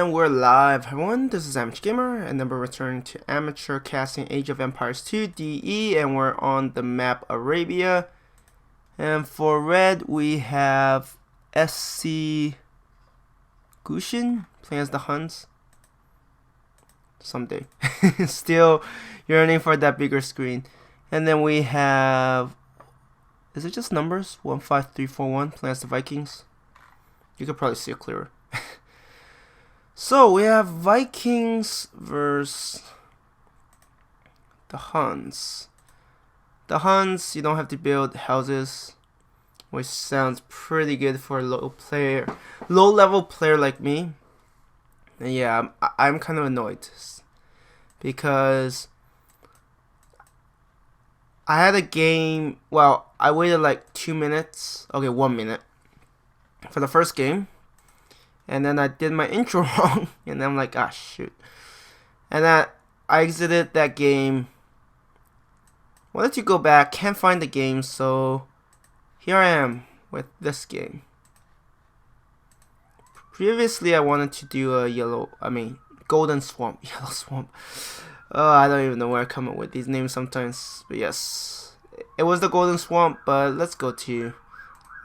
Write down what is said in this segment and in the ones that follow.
And we're live, everyone. This is Amateur Gamer, and then we're returning to Amateur Casting Age of Empires 2 DE, and we're on the map Arabia. And for red, we have SC Gushin playing as the Huns. Someday. Still yearning for that bigger screen. And then we have, is it just numbers? 15341 playing as the Vikings. You could probably see it clearer. So we have Vikings versus the Huns. The Huns, you don't have to build houses, which sounds pretty good for a low level player like me. And yeah, I'm kind of annoyed because I had a game. Well, I waited like 2 minutes. Okay, 1 minute for the first game. And then I did my intro wrong, and then I'm like, ah, shoot. And I exited that game. Wanted to go back, can't find the game, so here I am with this game. Previously, I wanted to do a Golden Swamp, Yellow Swamp. I don't even know where I come up with these names sometimes, but yes, it was the Golden Swamp. But let's go to.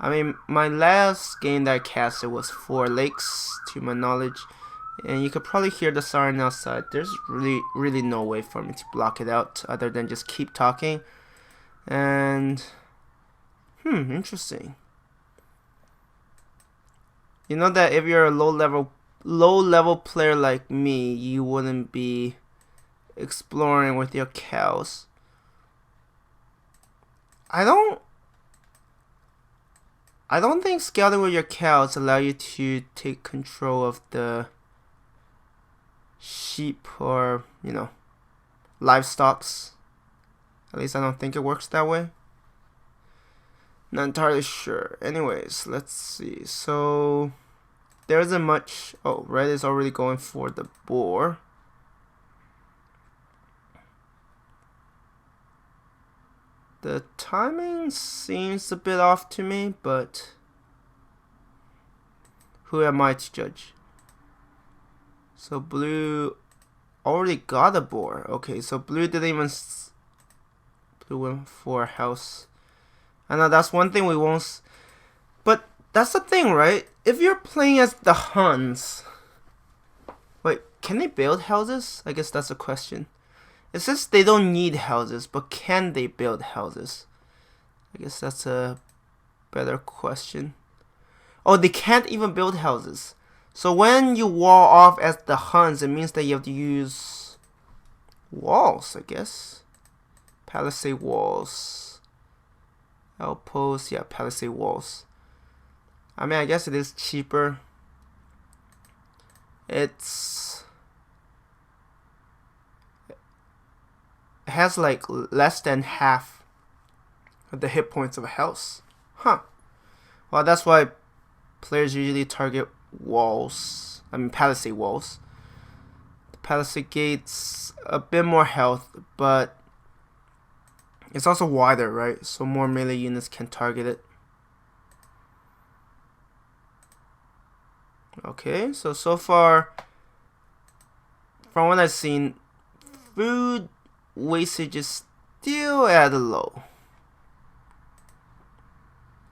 My last game that I casted was 4 Lakes, to my knowledge. And you could probably hear the siren outside. There's really no way for me to block it out other than just keep talking. And, interesting. You know that if you're a low level player like me, you wouldn't be exploring with your cows. I don't think scouting with your cows allow you to take control of the sheep or, livestocks. At least I don't think it works that way. Not entirely sure. Anyways, let's see. So there isn't much. Oh, red is already going for the boar. The timing seems a bit off to me, but who am I to judge? So blue already got a boar. Okay, so blue didn't even. Blue went for a house. I know that's one thing we won't. But that's the thing, right? If you're playing as the Huns. Wait, can they build houses? I guess that's a question. It says they don't need houses, but can they build houses? I guess that's a better question. Oh, they can't even build houses. So when you wall off as the Huns, it means that you have to use walls, I guess. Palisade walls. Outposts, yeah, palisade walls. I guess it is cheaper. It has like less than half of the hit points of a house. Huh. Well, that's why players usually target walls. Palisade walls. The palisade gates a bit more health, but it's also wider, right? So more melee units can target it. Okay, so far, from what I've seen, food wastage is still at a low.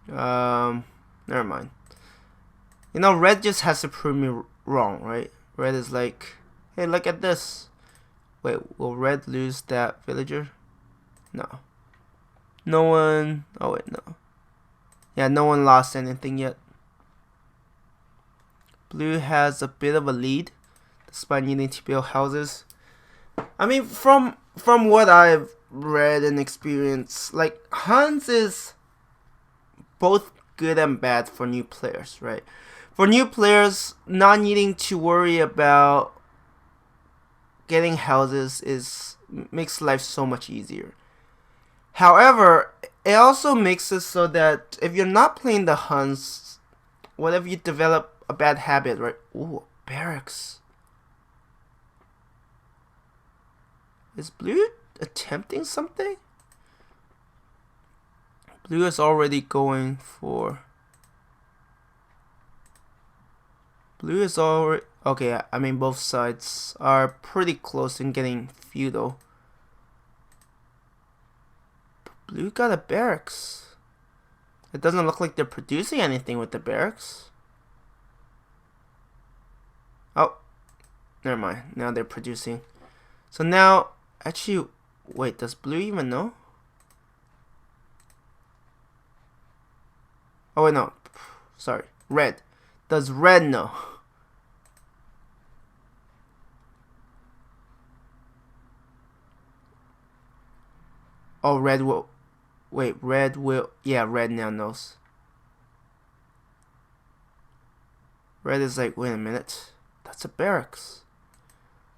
Never mind. Red just has to prove me wrong, right? Red is like, hey, look at this. Wait, will red lose that villager? No. No one. Oh wait, no. Yeah, no one lost anything yet. Blue has a bit of a lead, despite needing to build houses. From what I've read and experienced, like Huns is both good and bad for new players, right? For new players, not needing to worry about getting houses makes life so much easier. However, it also makes it so that if you're not playing the Huns, what if you develop a bad habit, right? Ooh, barracks. Is blue attempting something? Blue is already going for. Blue is already. Okay, I mean both sides are pretty close in getting feudal. Blue got a barracks. It doesn't look like they're producing anything with the barracks. Oh, never mind. Now they're producing. So now, actually, wait, does blue even know? Oh wait, no. Sorry, red. Does red know? Oh, red will. Wait, red will. Yeah, red now knows. Red is like, wait a minute. That's a barracks.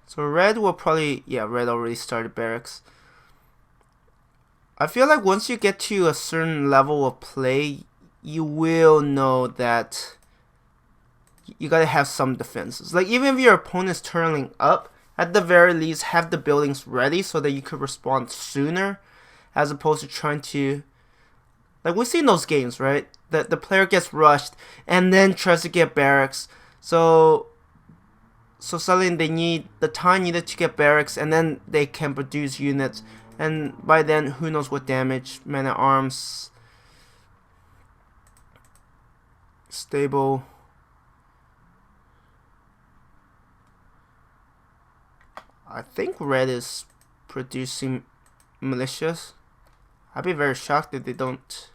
So red will probably. Yeah, red already started barracks. I feel like once you get to a certain level of play, you will know that you gotta have some defenses. Like, even if your opponent's turning up, at the very least, have the buildings ready so that you could respond sooner, as opposed to trying to, like, we've seen those games, right? That the player gets rushed and then tries to get barracks. So suddenly they need the time needed to get barracks, and then they can produce units. And by then, who knows what damage, man at arms, stable. I think red is producing militias. I'd be very shocked if they don't.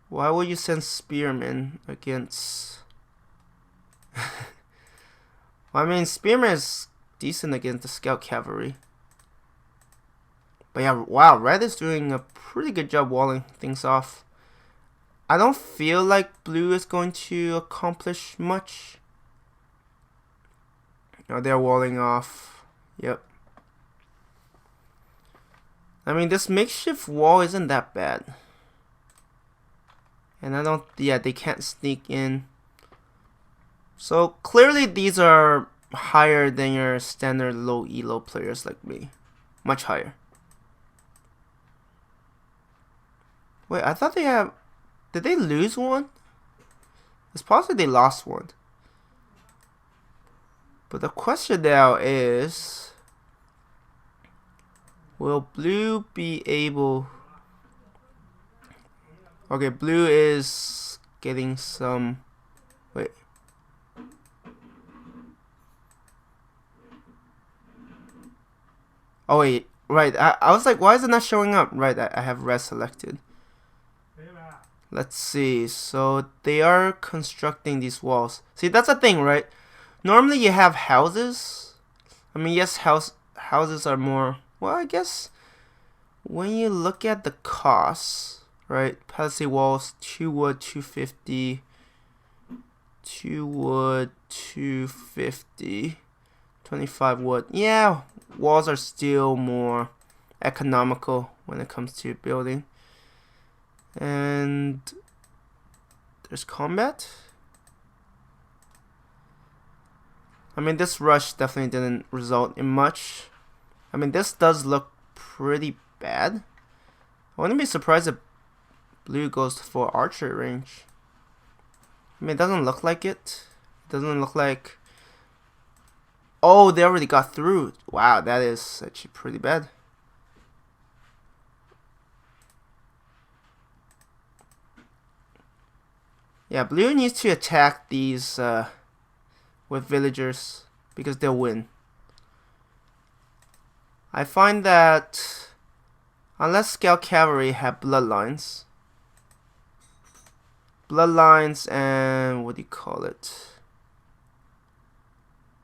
Why would you send spearmen against... Well, I mean, spearmen is decent against the scout cavalry. But yeah, wow, red is doing a pretty good job walling things off. I don't feel like blue is going to accomplish much. Oh, they're walling off. Yep. I mean, this makeshift wall isn't that bad. And I don't... Yeah, they can't sneak in. So, clearly these are higher than your standard low elo players like me. Much higher. Wait, I thought they have... Did they lose one? It's possible they lost one. But the question now is... Will blue be able... Okay, blue is getting some... Wait. Oh wait, right. I was like, why is it not showing up? Right, I have red selected. Let's see. So they are constructing these walls. See, that's the thing, right? Normally you have houses. I mean, yes, houses are more... Well, I guess when you look at the costs, right? Palisade walls, 2 wood, 250. 2 wood, 250. 25 wood. Yeah, walls are still more economical when it comes to building. And there's combat. I mean, this rush definitely didn't result in much. I mean, this does look pretty bad. I wouldn't be surprised if blue goes for archery range. I mean, it doesn't look like it. It doesn't look like... Oh, they already got through. Wow, that is actually pretty bad. Yeah, blue needs to attack these with villagers because they'll win. I find that unless scout cavalry have bloodlines and what do you call it?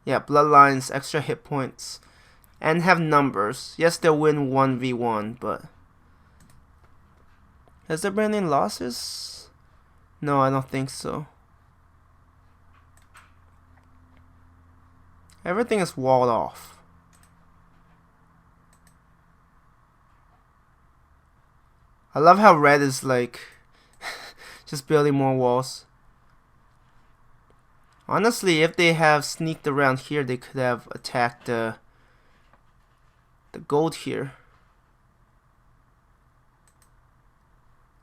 Yeah, bloodlines, extra hit points, and have numbers. Yes, they'll win 1v1, but has there been any losses? No, I don't think so. Everything is walled off. I love how red is like just building more walls. Honestly, if they have sneaked around here, they could have attacked the gold here.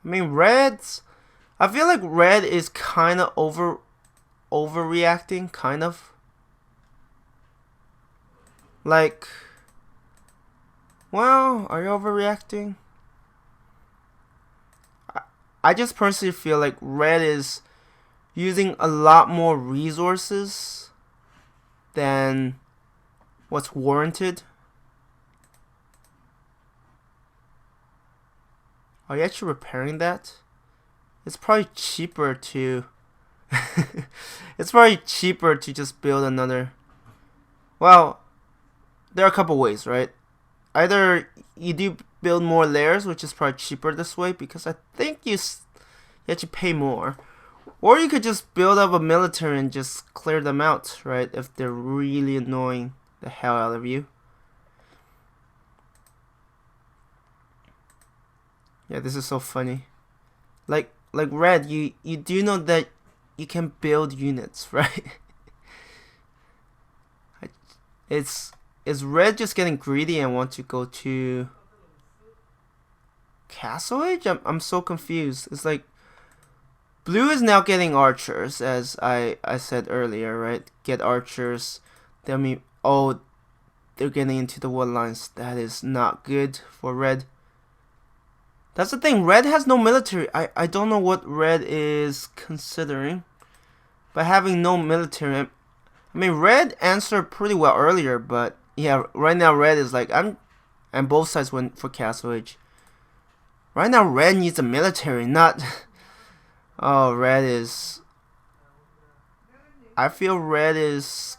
I mean, reds I feel like red is kind of overreacting, kind of. Like, well, are you overreacting? I just personally feel like red is using a lot more resources than what's warranted. Are you actually repairing that? It's probably cheaper to it's probably cheaper to just build another. Well, there are a couple ways, right? Either you do build more layers, which is probably cheaper this way because I think you actually pay more. Or you could just build up a military and just clear them out, right? If they're really annoying the hell out of you. Yeah, this is so funny. Like red, you do know that you can build units, right? Is red just getting greedy and want to go to Castle Age? I'm so confused. It's like blue is now getting archers, as I said earlier, right? Get archers. Tell me, oh, they're getting into the wood lines. That is not good for red. That's the thing. Red has no military. I don't know what red is considering by having no military. I mean, red answered pretty well earlier, but yeah, right now red is like and both sides went for Castle Age. Right now, red needs a military, not. Oh, red is. I feel red is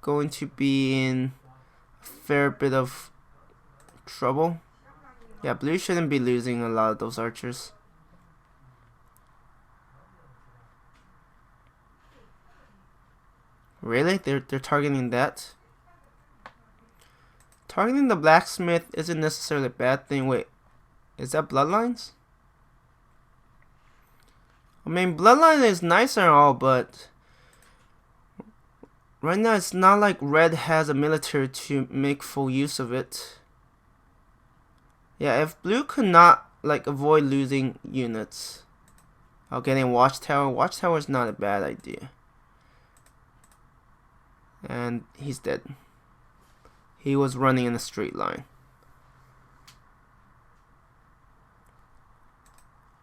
going to be in a fair bit of trouble. Yeah, blue shouldn't be losing a lot of those archers. Really? They're targeting that? Targeting the blacksmith isn't necessarily a bad thing. Wait, is that bloodlines? I mean, bloodline is nice and all, but right now it's not like red has a military to make full use of it. Yeah, if blue could not like avoid losing units while getting watchtower, watchtower is not a bad idea. And he's dead. He was running in a straight line.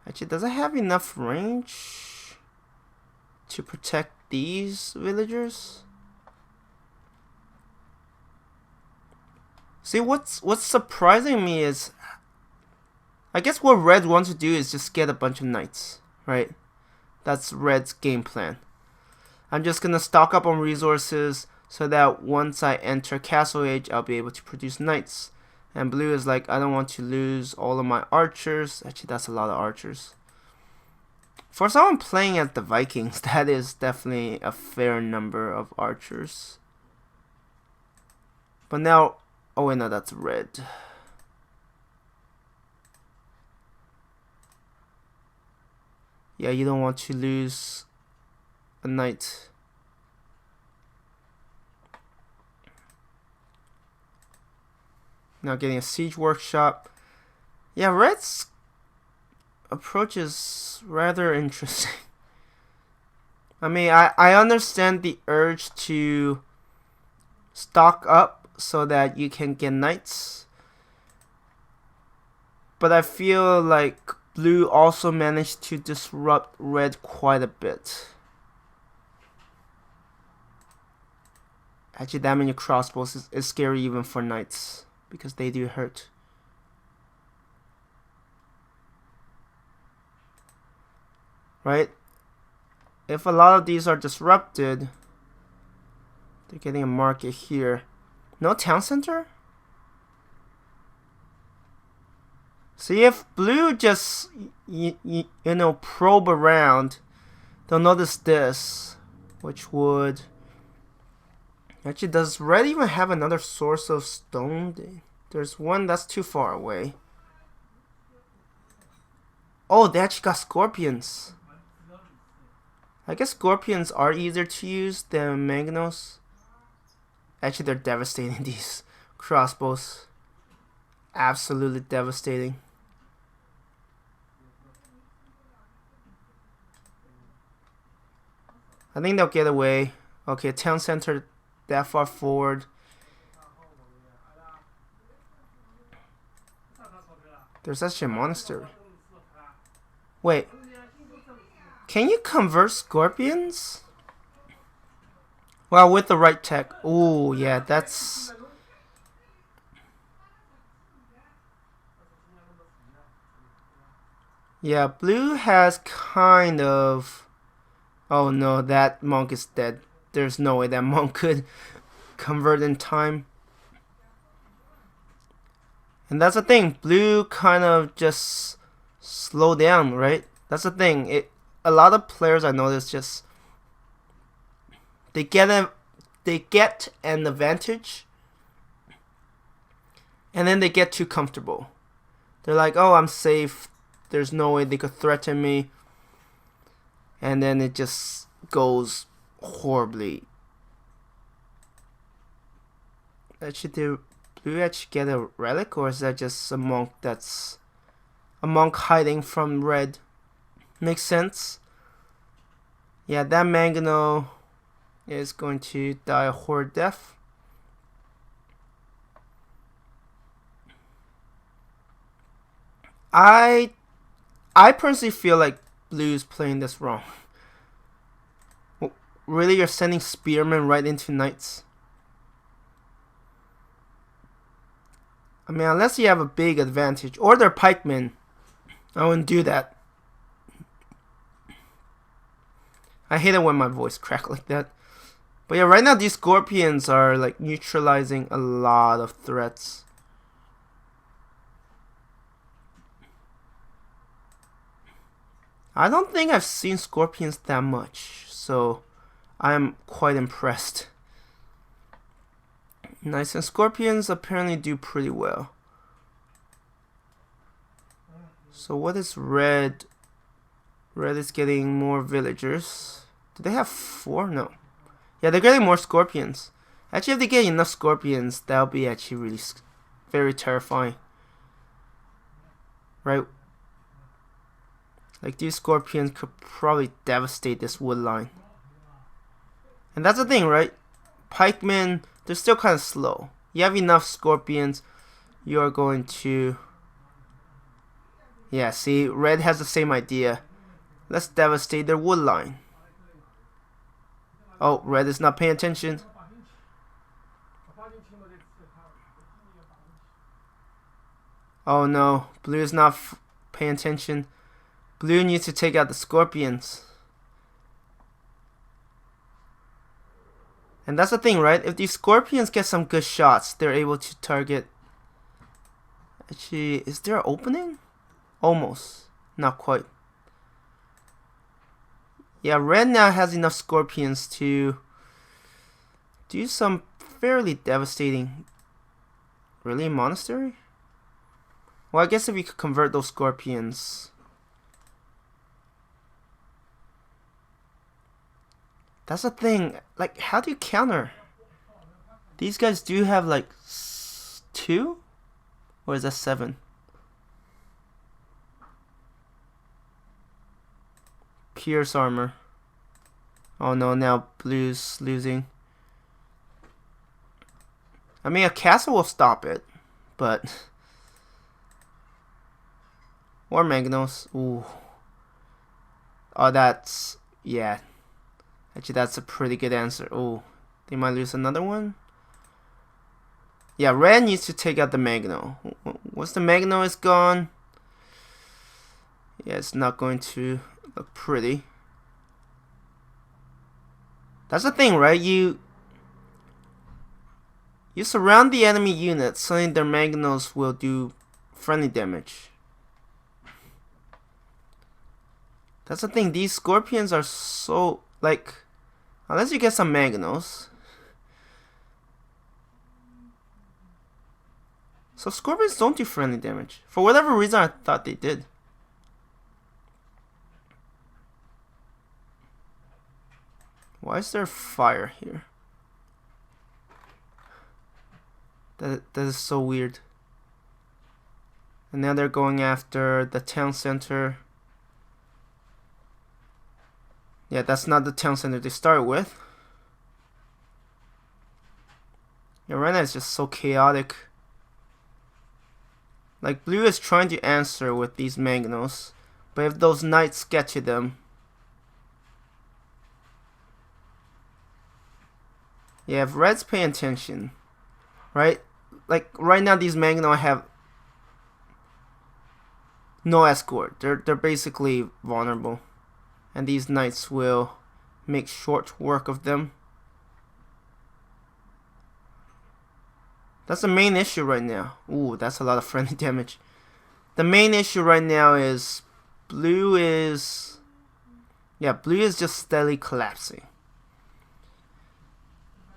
Actually, does it have enough range to protect these villagers? See, what's surprising me is, I guess what red wants to do is just get a bunch of knights, right? That's red's game plan. I'm just gonna stock up on resources so that once I enter Castle Age, I'll be able to produce knights. And blue is like, I don't want to lose all of my archers. Actually, that's a lot of archers. For someone playing as the Vikings, that is definitely a fair number of archers. But now, oh wait, no, that's red. Yeah, you don't want to lose a knight. Now getting a siege workshop. Yeah, red's approach is rather interesting. I mean, I understand the urge to stock up so that you can get knights. But I feel like blue also managed to disrupt red quite a bit. Actually, that many crossbows is scary even for knights, because they do hurt. Right? If a lot of these are disrupted, they're getting a market here. No town center? See, if blue just, you know, probe around, they'll notice this, which would... Actually, does red even have another source of stone? There's one that's too far away. Oh, they actually got scorpions. I guess scorpions are easier to use than mangoes. Actually, they're devastating, these crossbows. Absolutely devastating. I think they'll get away. Okay, town center that far forward. There's actually a monastery. Wait. Can you convert scorpions? Well, with the right tech. Ooh, yeah, that's... Yeah, blue has kind of... Oh no, that monk is dead. There's no way that monk could convert in time. And that's the thing. Blue kind of just slow down, right? That's the thing. A lot of players I noticed just they get an advantage, and then they get too comfortable. They're like, "Oh, I'm safe. There's no way they could threaten me." And then it just goes horribly. Actually, did Blue actually get a relic, or is that just a monk that's a monk hiding from red? Makes sense. Yeah, that Mangano is going to die a horrid death. I personally feel like Blue's playing this wrong. Really, you're sending spearmen right into knights? I mean, unless you have a big advantage, or they're pikemen, I wouldn't do that. I hate it when my voice cracks like that. But yeah, right now these scorpions are like neutralizing a lot of threats. I don't think I've seen scorpions that much, so I'm quite impressed. Nice, and scorpions apparently do pretty well. So what is red? Red is getting more villagers. Do they have 4? No. Yeah, they're getting more scorpions. Actually, if they get enough scorpions, that'll be actually really very terrifying. Right? Like, these scorpions could probably devastate this wood line. And that's the thing, right? Pikemen, they're still kind of slow. You have enough scorpions, you're going to... Yeah, see, red has the same idea. Let's devastate their wood line. Oh, red is not paying attention. Oh no, blue is not paying attention. Blue needs to take out the scorpions. And that's the thing, right? If these scorpions get some good shots, they're able to target... Actually, is there an opening? Almost. Not quite. Yeah, red now has enough scorpions to do some fairly devastating... Really? Monastery? Well, I guess if we could convert those scorpions... That's the thing. Like, how do you counter? These guys do have like 2? Or is that 7? Pierce armor. Oh no, now blue's losing. I mean, a castle will stop it, but... Or manganos. Ooh. Oh, that's... Yeah. Actually, that's a pretty good answer. Oh, they might lose another one. Yeah, red needs to take out the Magno. Once the Magno is gone, yeah, it's not going to look pretty. That's the thing, right? You surround the enemy units, so their Magnos will do friendly damage. That's the thing. These scorpions are so... Like, unless you get some Magnos. So scorpions don't do friendly damage. For whatever reason, I thought they did. Why is there fire here? That is so weird. And now they're going after the town center. Yeah, that's not the town center they start with. Yeah, right now it's just so chaotic. Like, blue is trying to answer with these mangoes, but if those knights get to them, yeah, if red's paying attention, right? Like, right now these mango have no escort. They're basically vulnerable, and these knights will make short work of them. That's the main issue right now. Ooh, that's a lot of friendly damage. The main issue right now is blue is just steadily collapsing.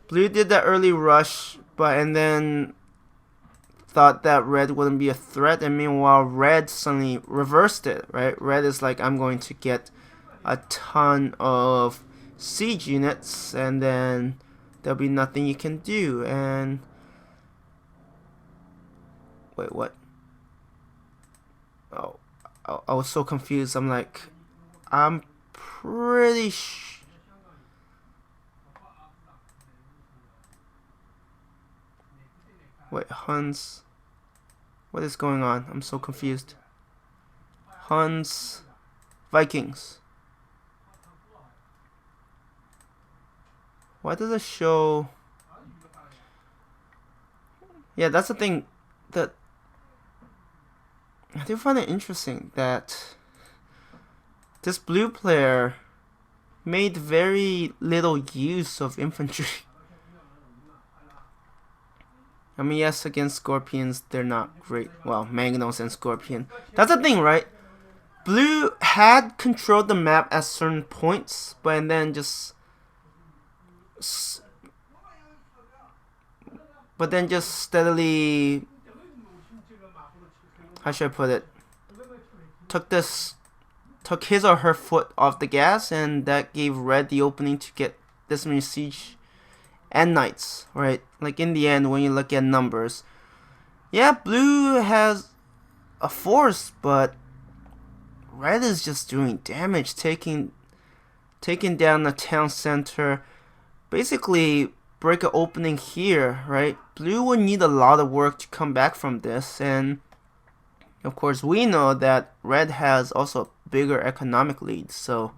Blue did that early rush, and then thought that red wouldn't be a threat, and meanwhile red suddenly reversed it, right? Red is like, I'm going to get a ton of siege units, and then there'll be nothing you can do. And wait, what? Oh, I was so confused. I'm like, I'm pretty wait, Huns. What is going on? I'm so confused. Huns, Vikings. Why does it show? Yeah, that's the thing that I do find it interesting, that this blue player made very little use of infantry. I mean, yes, against scorpions, they're not great. Well, mangoes and scorpion. That's the thing, right? Blue had controlled the map at certain points, but then just steadily, how should I put it, took his or her foot off the gas, and that gave red the opening to get this many siege and knights, right? Like, in the end, when you look at numbers, yeah, blue has a force, but red is just doing damage, taking down the town center, basically break an opening here, right? Blue would need a lot of work to come back from this, and of course we know that red has also a bigger economic lead, so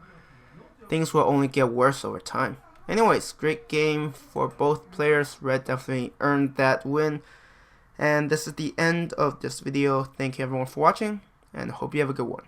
things will only get worse over time. Anyways, great game for both players. Red definitely earned that win. And this is the end of this video. Thank you everyone for watching, and hope you have a good one.